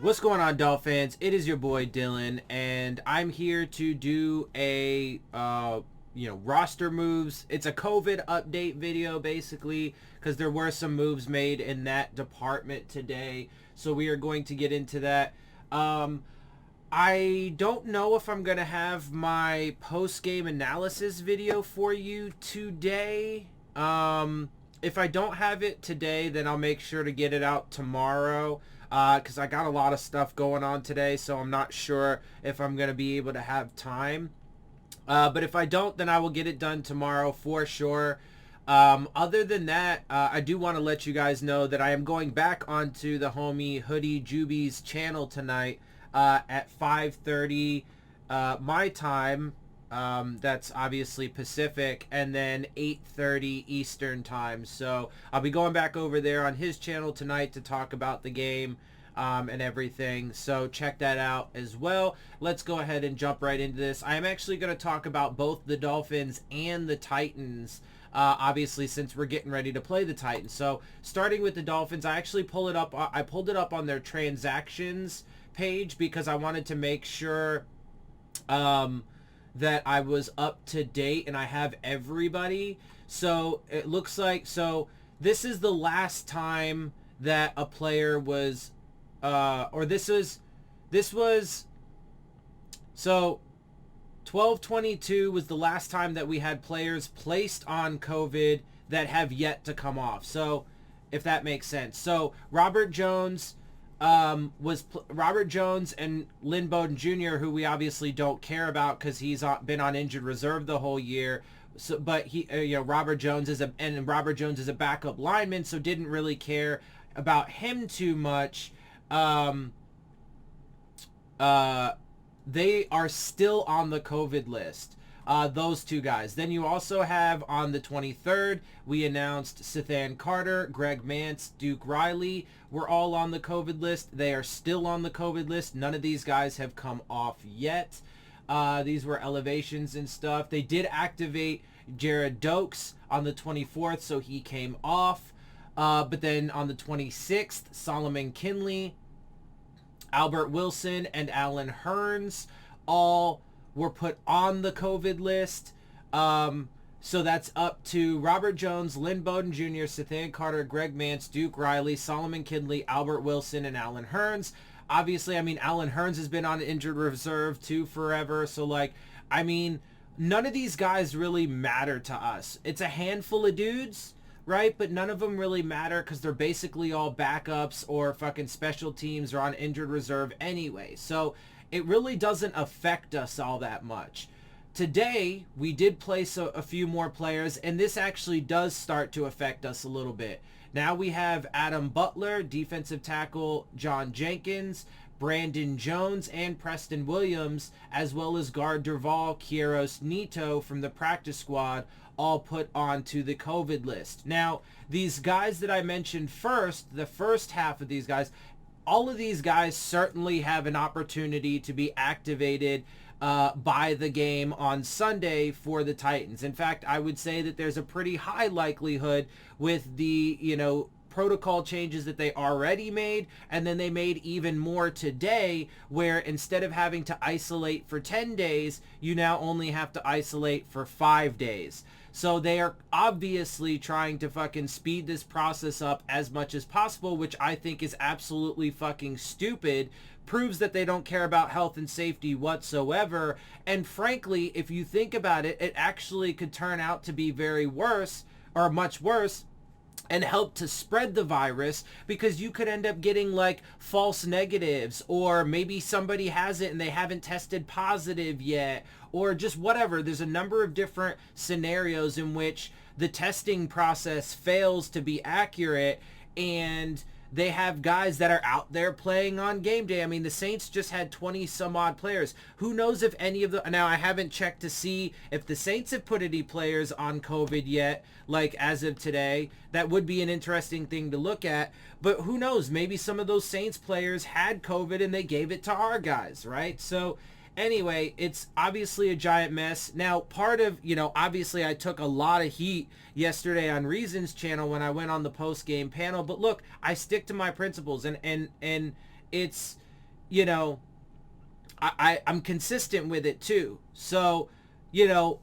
What's going on, Dolphins? It is your boy Dillon, and I'm here to do a roster moves. It's a COVID update video basically because there were some moves made in that department today, so we are going to get into that. I don't know if I'm gonna have my post-game analysis video for you today. If I don't have it today, then I'll make sure to get it out tomorrow. Because I got a lot of stuff going on today, so I'm not sure if I'm going to be able to have time. But if I don't, then I will get it done tomorrow for sure. Other than that, I do want to let you guys know that I am going back onto the homie Hoodie Juby's channel tonight at 5:30 my time. That's obviously Pacific, and then 8:30 Eastern time. So I'll be going back over there on his channel tonight to talk about the game and everything. So check that out as well. Let's go ahead and jump right into this. I am actually going to talk about both the Dolphins and the Titans. Obviously, since we're getting ready to play the Titans. So starting with the Dolphins, I actually pulled it up. I pulled it up on their transactions page because I wanted to make sure that I was up to date and I have everybody. So it looks like, so this is the last time that a player was, this was, so 12/22 was the last time that we had players placed on COVID that have yet to come off. So if that makes sense. So Robert Jones Robert Jones and Lynn Bowden Jr., who we obviously don't care about because he's been on injured reserve the whole year. So, but he, Robert Jones is a backup lineman, so didn't really care about him too much. They are still on the COVID list. Those two guys. Then you also have on the 23rd, we announced Cethan Carter, Greg Mance, Duke Riley were all on the COVID list. They are still on the COVID list. None of these guys have come off yet. These were elevations and stuff. They did activate Jared Dokes on the 24th, so he came off. But then on the 26th, Solomon Kinley, Albert Wilson, and Alan Hearns all were put on the COVID list. So that's up to Robert Jones, Lynn Bowden Jr., Cethan Carter, Greg Mance, Duke Riley, Solomon Kinley, Albert Wilson, and Alan Hearns. Obviously, I mean, Alan Hearns has been on injured reserve too forever. So, like, I mean, none of these guys really matter to us. It's a handful of dudes, right? But none of them really matter because they're basically all backups or fucking special teams or on injured reserve anyway. So it really doesn't affect us all that much. Today, we did place a few more players, and this actually does start to affect us a little bit. Now we have Adam Butler, defensive tackle John Jenkins, Brandon Jones, and Preston Williams, as well as guard Durval Quiros Nito from the practice squad, all put onto the COVID list. Now, these guys that I mentioned first, the first half of these guys, all of these guys certainly have an opportunity to be activated by the game on Sunday for the Titans. In fact, I would say that there's a pretty high likelihood with the, protocol changes that they already made, and then they made even more today, where instead of having to isolate for 10 days, you now only have to isolate for 5 days. So they are obviously trying to fucking speed this process up as much as possible, which I think is absolutely fucking stupid. Proves that they don't care about health and safety whatsoever. And frankly, if you think about it, it actually could turn out to be very worse, or much worse, and help to spread the virus, because you could end up getting like false negatives, or maybe somebody has it and they haven't tested positive yet, or just whatever. There's a number of different scenarios in which the testing process fails to be accurate, and they have guys that are out there playing on game day. I mean, the Saints just had 20 some odd players. Who knows if any of the, now I haven't checked to see if the Saints have put any players on COVID yet, like as of today. That would be an interesting thing to look at, but who knows, maybe some of those Saints players had COVID and they gave it to our guys, right? So anyway, it's obviously a giant mess. Now, part of, obviously I took a lot of heat yesterday on Reason's channel when I went on the post-game panel, but look, I stick to my principles, and it's you know, I'm consistent with it too. So, you know,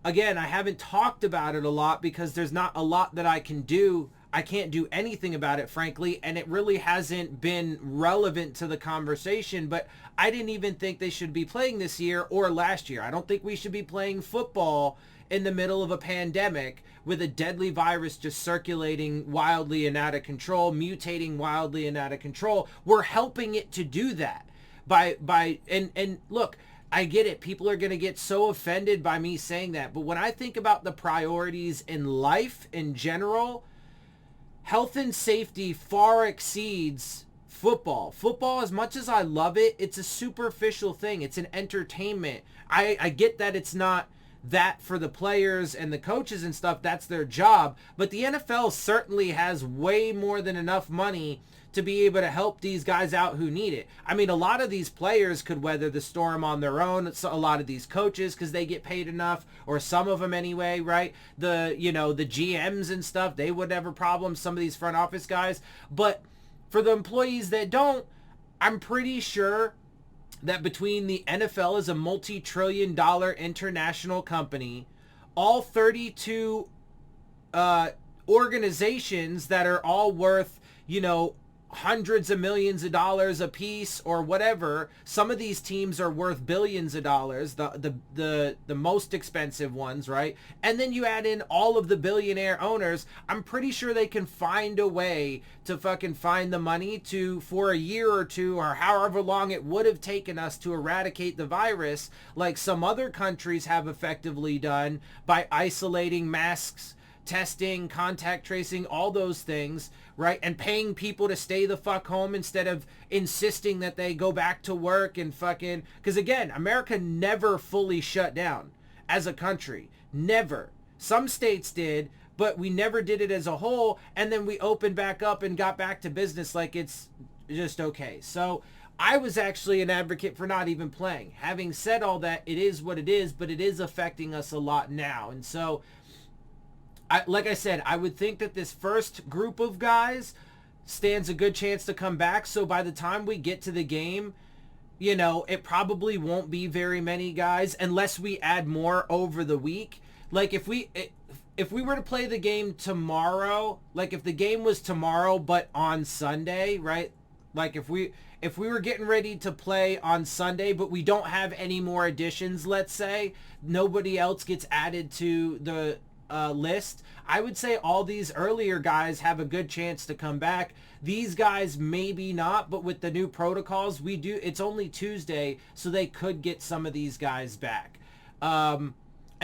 again, I haven't talked about it a lot because there's not a lot that I can do. I can't do anything about it, frankly, and it really hasn't been relevant to the conversation, but I didn't even think they should be playing this year or last year. I don't think we should be playing football in the middle of a pandemic with a deadly virus just circulating wildly and out of control, mutating wildly and out of control. We're helping it to do that and look, I get it. People are going to get so offended by me saying that. But when I think about the priorities in life in general, health and safety far exceeds football. Football, as much as I love it, it's a superficial thing. It's an entertainment. I get that it's not that for the players and the coaches and stuff. That's their job. But the NFL certainly has way more than enough money to be able to help these guys out who need it. I mean, a lot of these players could weather the storm on their own. A lot of these coaches, because they get paid enough, or some of them anyway, right? The GMs and stuff, they wouldn't have a problem. Some of these front office guys. But for the employees that don't, I'm pretty sure that between the NFL as a multi-trillion-dollar international company, all 32 organizations that are all worth, hundreds of millions of dollars a piece or whatever. Some of these teams are worth billions of dollars, the most expensive ones, right? And then you add in all of the billionaire owners. I'm pretty sure they can find a way to fucking find the money for a year or two, or however long it would have taken us to eradicate the virus, like some other countries have effectively done by isolating, masks, testing, contact tracing, all those things, right? And paying people to stay the fuck home instead of insisting that they go back to work and fucking... Because again, America never fully shut down as a country. Never. Some states did, but we never did it as a whole. And then we opened back up and got back to business like it's just okay. So I was actually an advocate for not even playing. Having said all that, it is what it is, but it is affecting us a lot now. And so... like I said, I would think that this first group of guys stands a good chance to come back. So by the time we get to the game, it probably won't be very many guys unless we add more over the week. Like if we were to play the game tomorrow, like if the game was tomorrow but on Sunday, right? Like if we were getting ready to play on Sunday but we don't have any more additions, let's say, nobody else gets added to the list, I would say all these earlier guys have a good chance to come back. These guys maybe not, but with the new protocols, it's only Tuesday, so they could get some of these guys back. And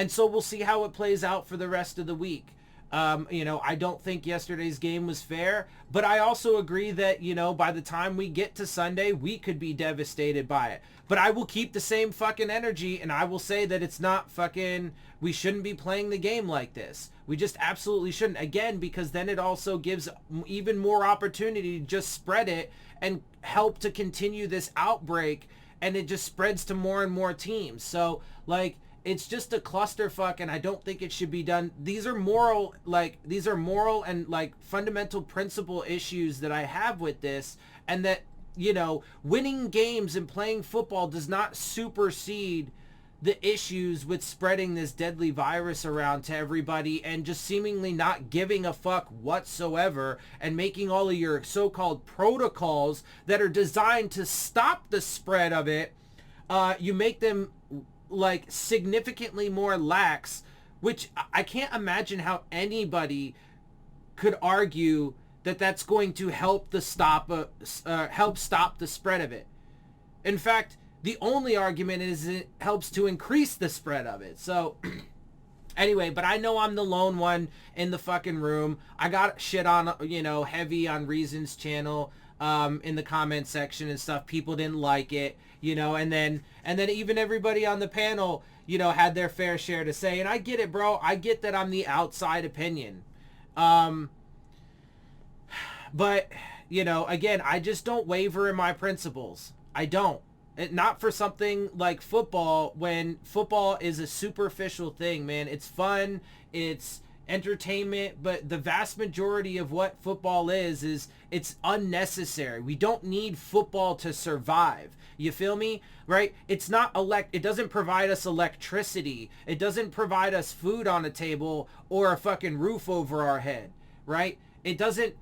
so we'll see how it plays out for the rest of the week. I don't think yesterday's game was fair, but I also agree that, by the time we get to Sunday, we could be devastated by it. But I will keep the same fucking energy, and I will say that it's not fucking... We shouldn't be playing the game like this. We just absolutely shouldn't. Again, because then it also gives even more opportunity to just spread it and help to continue this outbreak, and it just spreads to more and more teams. So, it's just a clusterfuck, and I don't think it should be done. These are moral and fundamental principle issues that I have with this, and that, winning games and playing football does not supersede the issues with spreading this deadly virus around to everybody and just seemingly not giving a fuck whatsoever, and making all of your so-called protocols that are designed to stop the spread of it, you make them significantly more lax, which I can't imagine how anybody could argue that that's going to help stop the spread of it. In fact, the only argument is it helps to increase the spread of it. So anyway, but I know I'm the lone one in the fucking room. I got shit on, heavy on Reason's channel in the comment section and stuff. People didn't like it, and then even everybody on the panel, had their fair share to say. And I get it, bro. I get that I'm the outside opinion. But, again, I just don't waver in my principles. I don't. Not for something like football, when football is a superficial thing, man. It's fun. It's entertainment, but the vast majority of what football is it's unnecessary. We don't need football to survive. You feel me? Right? It's not it doesn't provide us electricity. It doesn't provide us food on a table or a fucking roof over our head, right? It doesn't,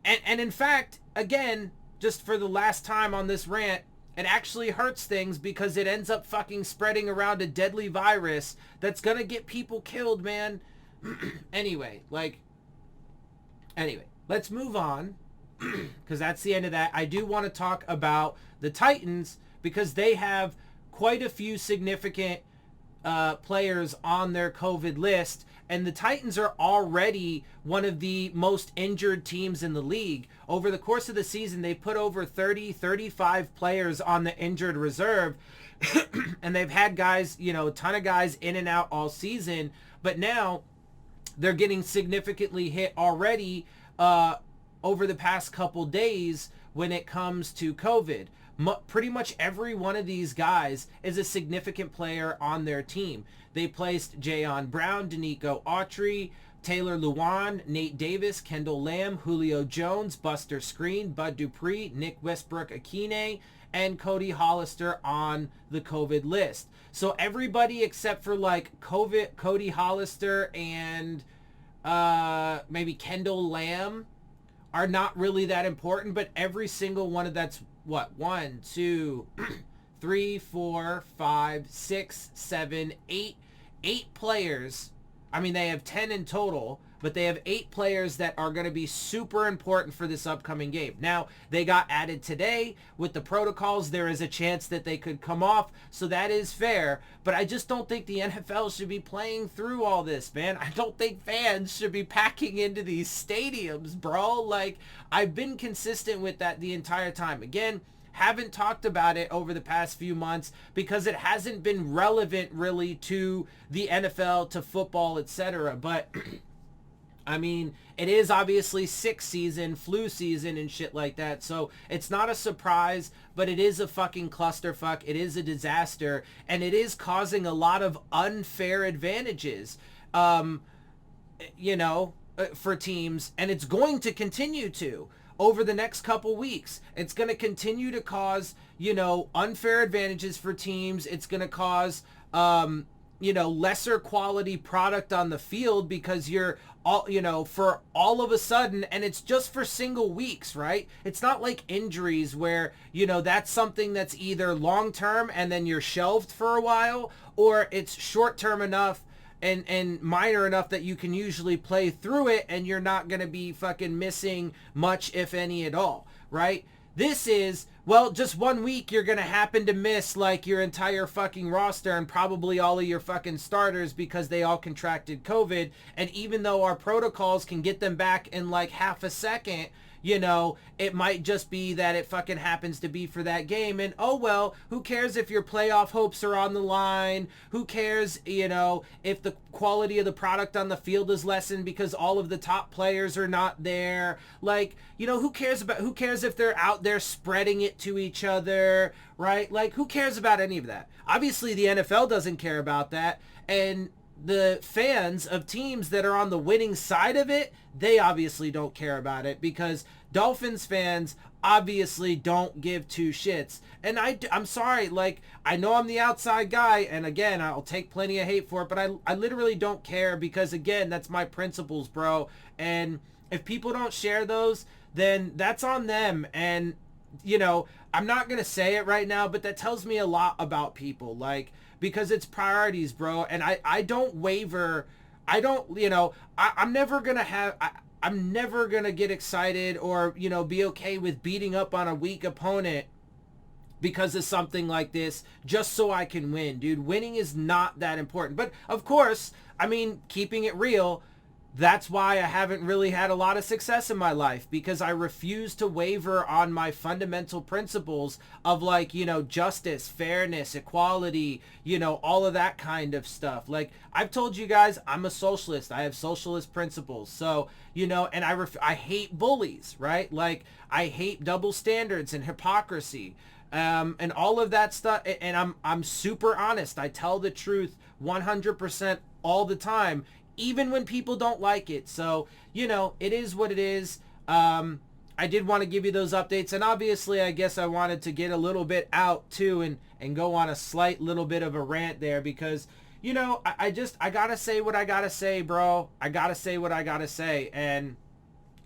and in fact, again, just for the last time on this rant, it actually hurts things because it ends up fucking spreading around a deadly virus that's gonna get people killed, man. Anyway, let's move on because that's the end of that. I do want to talk about the Titans because they have quite a few significant players on their COVID list, and the Titans are already one of the most injured teams in the league. Over the course of the season, they put over 35 players on the injured reserve, and they've had guys, a ton of guys in and out all season, but now they're getting significantly hit already over the past couple days when it comes to COVID. Pretty much every one of these guys is a significant player on their team. They placed Jayon Brown, Danico Autry, Taylor Lewan, Nate Davis, Kendall Lamb, Julio Jones, Buster Screen, Bud Dupree, Nick Westbrook-Akine, and Cody Hollister on the COVID list. So everybody except for Cody Hollister and maybe Kendall Lamb are not really that important, but every single one of that's what, 1, 2, 3, 4, 5, 6, 7, 8 players. I mean, they have 10 in total, but they have 8 players that are going to be super important for this upcoming game. Now, they got added today with the protocols. There is a chance that they could come off, so that is fair. But I just don't think the NFL should be playing through all this, man. I don't think fans should be packing into these stadiums, bro. I've been consistent with that the entire time. Again, haven't talked about it over the past few months because it hasn't been relevant really to the NFL, to football, etc. But I mean, it is obviously sick season, flu season and shit like that. So it's not a surprise, but it is a fucking clusterfuck. It is a disaster, and it is causing a lot of unfair advantages, for teams, and it's going to continue to. Over the next couple weeks, it's going to continue to cause, unfair advantages for teams. It's going to cause, lesser quality product on the field because you're all, for all of a sudden, and it's just for single weeks, right? It's not like injuries where, that's something that's either long-term and then you're shelved for a while, or it's short-term enough and minor enough that you can usually play through it and you're not going to be fucking missing much, if any at all, right? This is, just 1 week you're going to happen to miss your entire fucking roster and probably all of your fucking starters because they all contracted COVID. And even though our protocols can get them back in half a second, it might just be that it fucking happens to be for that game. And oh well, who cares if your playoff hopes are on the line? Who cares, if the quality of the product on the field is lessened because all of the top players are not there? Who cares if they're out there spreading it to each other, right? Who cares about any of that? Obviously the NFL doesn't care about that. And the fans of teams that are on the winning side of it, they obviously don't care about it because Dolphins fans obviously don't give two shits. And I'm sorry, I know I'm the outside guy, and again, I'll take plenty of hate for it, but I literally don't care because, again, that's my principles, bro. And if people don't share those, then that's on them. And, I'm not going to say it right now, but that tells me a lot about people, because it's priorities, bro. And I don't waver. I don't, I'm never going to I'm never going to get excited or, be okay with beating up on a weak opponent because of something like this just so I can win, dude. Winning is not that important. But of course, keeping it real, that's why I haven't really had a lot of success in my life, because I refuse to waver on my fundamental principles of justice, fairness, equality, all of that kind of stuff. I've told you guys, I'm a socialist. I have socialist principles. So, and I hate bullies, right? I hate double standards and hypocrisy. And all of that stuff. And I'm super honest. I tell the truth 100% all the time, even when people don't like it. So, you know, it is what it is. I did want to give you those updates, and obviously I guess I wanted to get a little bit out too and go on a slight little bit of a rant there because, you know, I gotta say what I gotta say, bro. I gotta say what I gotta say. And,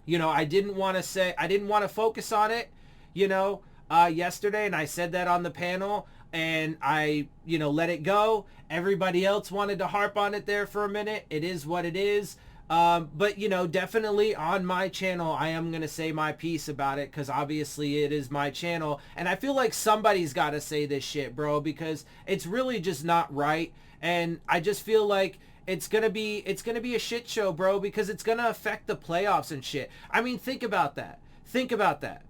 you know, I didn't want to focus on it, you know, yesterday, and I said that on the panel, and I, you know, let it go. Everybody else wanted to harp on it there for a minute. It is what it is. But, you know, definitely on my channel, I am going to say my piece about it because obviously it is my channel. And I feel like somebody's got to say this shit, bro, because it's really just not right. And I just feel like it's going to be a shit show, bro, because it's going to affect the playoffs and shit. I mean, think about that. Think about that.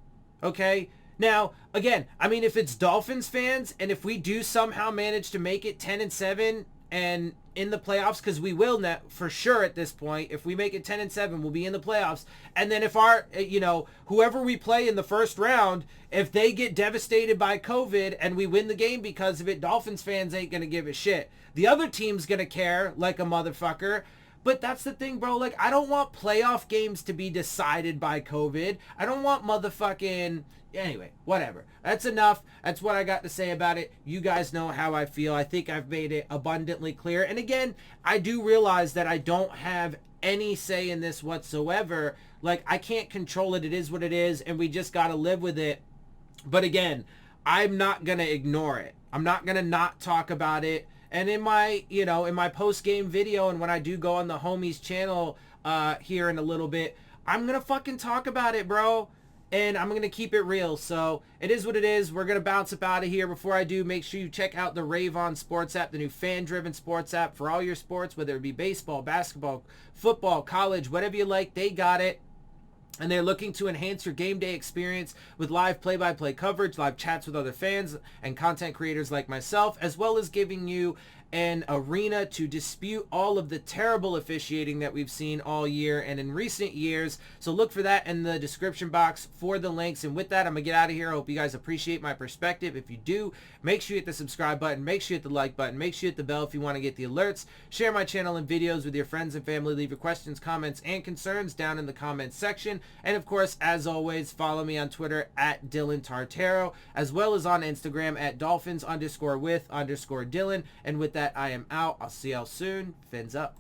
Okay? Now, again, I mean, if it's Dolphins fans and if we do somehow manage to make it 10-7 and in the playoffs, because we will net for sure at this point, if we make it 10-7, we'll be in the playoffs. And then if our, you know, whoever we play in the first round, if they get devastated by COVID and we win the game because of it, Dolphins fans ain't going to give a shit. The other team's going to care like a motherfucker. But that's the thing, bro. Like, I don't want playoff games to be decided by COVID. I don't want motherfucking... Anyway, whatever. That's enough. That's what I got to say about it. You guys know how I feel. I think I've made it abundantly clear. And again, I do realize that I don't have any say in this whatsoever. Like, I can't control it. It is what it is, and we just got to live with it. But again, I'm not going to ignore it. I'm not going to not talk about it. And in my, you know, in my post-game video and when I do go on the homies channel here in a little bit, I'm going to fucking talk about it, bro. And I'm going to keep it real. So it is what it is. We're going to bounce up out of here. Before I do, make sure you check out the Rave On Sports App, the new fan-driven sports app for all your sports, whether it be baseball, basketball, football, college, whatever you like, they got it. And they're looking to enhance your game day experience with live play-by-play coverage, live chats with other fans and content creators like myself, as well as giving you an arena to dispute all of the terrible officiating that we've seen all year and in recent years. So look for that in the description box for the links. And with that, I'm going to get out of here. I hope you guys appreciate my perspective. If you do, make sure you hit the subscribe button. Make sure you hit the like button. Make sure you hit the bell if you want to get the alerts. Share my channel and videos with your friends and family. Leave your questions, comments, and concerns down in the comments section. And of course, as always, follow me on Twitter at DillonTartaro, as well as on Instagram at Dolphins_with_Dillon. And with that, I am out. I'll see y'all soon. Fins up.